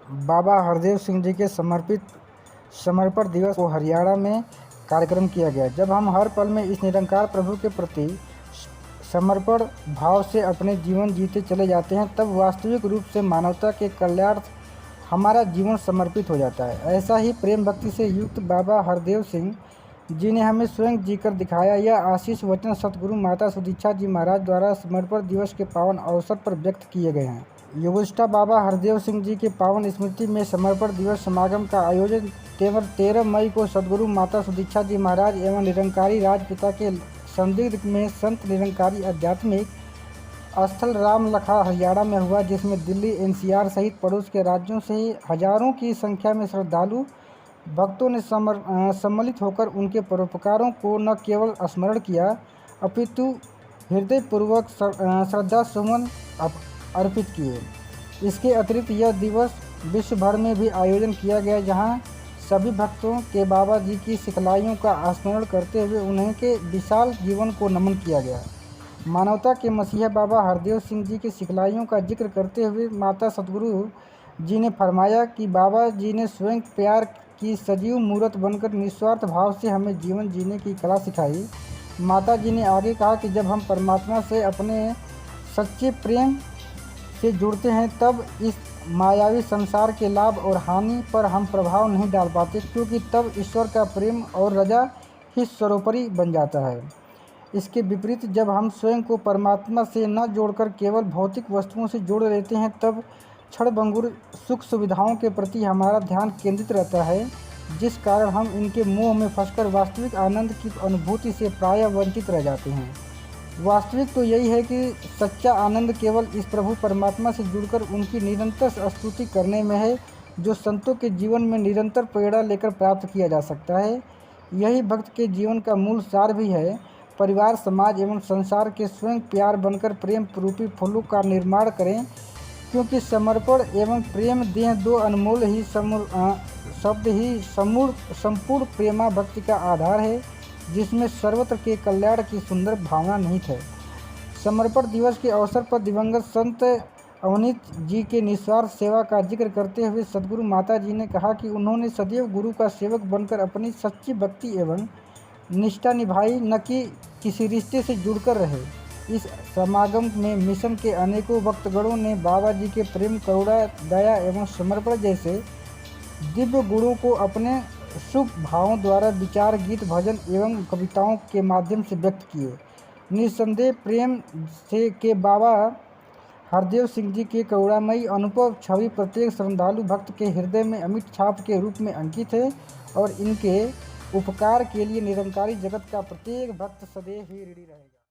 बाबा हरदेव सिंह जी के समर्पण दिवस को हरियाणा में कार्यक्रम किया गया। जब हम हर पल में इस निरंकार प्रभु के प्रति समर्पण भाव से अपने जीवन जीते चले जाते हैं, तब वास्तविक रूप से मानवता के कल्याणार्थ हमारा जीवन समर्पित हो जाता है। ऐसा ही प्रेम भक्ति से युक्त बाबा हरदेव सिंह जी ने हमें स्वयं जीकर दिखाया। यह आशीष वचन सतगुरु माता सुदीक्षा जी महाराज द्वारा समर्पण दिवस के पावन अवसर पर व्यक्त किए गए हैं। योगनिष्ठ बाबा हरदेव सिंह जी के पावन स्मृति में समर्पण दिवस समागम का आयोजन 13 मई को सतगुरु माता सुदीक्षा जी महाराज एवं निरंकारी राजपिता के संदिग्ध में संत निरंकारी आध्यात्मिक स्थल रामलखा हरियाणा में हुआ, जिसमें दिल्ली, एनसीआर सहित पड़ोस के राज्यों से हजारों की संख्या में श्रद्धालु भक्तों ने सम्मिलित होकर उनके परोपकारों को न केवल स्मरण किया, अपितु हृदयपूर्वक श्रद्धा सुमन अर्पित किए। इसके अतिरिक्त यह दिवस विश्व भर में भी आयोजन किया गया, जहां सभी भक्तों के बाबा जी की सिखलाइयों का स्मरण करते हुए उन्हें के विशाल जीवन को नमन किया गया। मानवता के मसीहा बाबा हरदेव सिंह जी की सिखलाइयों का जिक्र करते हुए माता सतगुरु जी ने फरमाया कि बाबा जी ने स्वयं प्यार की सजीव मूर्त बनकर निस्वार्थ भाव से हमें जीवन जीने की कला सिखाई। माता जी ने आगे कहा कि जब हम परमात्मा से अपने सच्चे प्रेम से जुड़ते हैं, तब इस मायावी संसार के लाभ और हानि पर हम प्रभाव नहीं डाल पाते, क्योंकि तब ईश्वर का प्रेम और रजा ही सर्वोपरि बन जाता है। इसके विपरीत जब हम स्वयं को परमात्मा से न जोड़कर केवल भौतिक वस्तुओं से जोड़ लेते हैं, तब क्षणभंगुर सुख सुविधाओं के प्रति हमारा ध्यान केंद्रित रहता है, जिस कारण हम इनके मोह में फंसकर वास्तविक आनंद की अनुभूति से प्रायः वंचित रह जाते हैं। वास्तविक तो यही है कि सच्चा आनंद केवल इस प्रभु परमात्मा से जुड़कर उनकी निरंतर स्तुति करने में है, जो संतों के जीवन में निरंतर प्रेरणा लेकर प्राप्त किया जा सकता है। यही भक्त के जीवन का मूल सार भी है। परिवार, समाज एवं संसार के स्वयं प्यार बनकर प्रेम रूपी फूलों का निर्माण करें, क्योंकि समर्पण एवं प्रेम देह दो अनमोल ही शब्द ही संपूर्ण प्रेमा भक्ति का आधार है, जिसमें सर्वत्र के कल्याण की सुंदर भावना निहित है। समर्पण दिवस के अवसर पर दिवंगत संत अवनीत जी के निस्वार्थ सेवा का जिक्र करते हुए सद्गुरु माता जी ने कहा कि उन्होंने सदैव गुरु का सेवक बनकर अपनी सच्ची भक्ति एवं निष्ठा निभाई, न कि किसी रिश्ते से जुड़कर रहे। इस समागम में मिशन के अनेकों भक्तगणों ने बाबा जी के प्रेम, करुणा, दया एवं समर्पण जैसे दिव्य गुणों को अपने शुभ भावों द्वारा विचार, गीत, भजन एवं कविताओं के माध्यम से व्यक्त किए। निस्संदेह प्रेम से के बाबा हरदेव सिंह जी के करुणामयी अनुभव छवि प्रत्येक श्रद्धालु भक्त के हृदय में अमिट छाप के रूप में अंकित है, और इनके उपकार के लिए निरंकारी जगत का प्रत्येक भक्त सदैव ही ऋणी रहेगा।